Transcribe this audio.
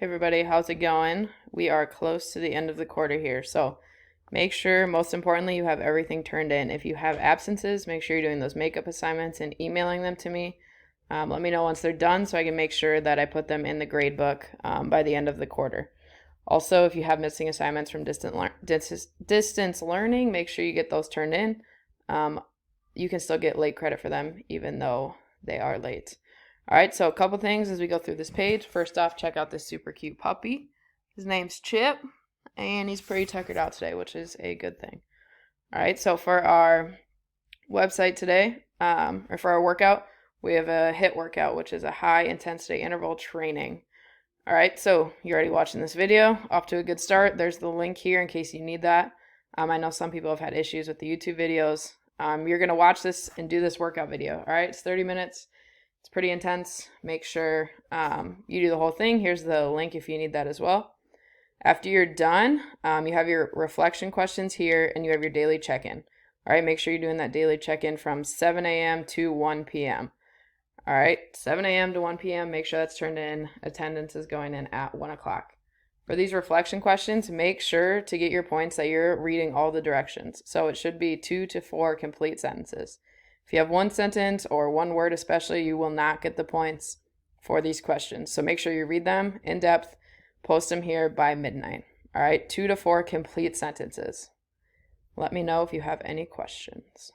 everybody, how's it going? We are close to the end of the quarter here, so make sure, most importantly, you have everything turned in. If you have absences, make sure you're doing those makeup assignments and emailing them to me. Let me know once they're done so I can make sure that I put them in the grade book by the end of the quarter. Also, if you have missing assignments from distance learning, make sure you get those turned in. You can still get late credit for them even though they are late. All right, so a couple things as we go through this page. First off, check out this super cute puppy. His name's Chip, and he's pretty tuckered out today, which is a good thing. All right, so for our website today, or for our workout, we have a HIIT workout, which is a high intensity interval training. All right, so you're already watching this video. Off to a good start. There's the link here in case you need that. I know some people have had issues with the YouTube videos. You're going to watch this and do this workout video. All right, it's 30 minutes. It's pretty intense. Make sure you do the whole thing. Here's the link if you need that as well. After you're done, you have your reflection questions here and you have your daily check-in. All right, make sure you're doing that daily check-in from 7 a.m. to 1 p.m. All right, 7 a.m. to 1 p.m. Make sure that's turned in. Attendance is going in at 1 o'clock. For these reflection questions, make sure to get your points that you're reading all the directions. So it should be 2 to 4 complete sentences. If you have one sentence or one word especially, you will not get the points for these questions. So make sure you read them in depth, post them here by midnight. All right, 2 to 4 complete sentences. Let me know if you have any questions.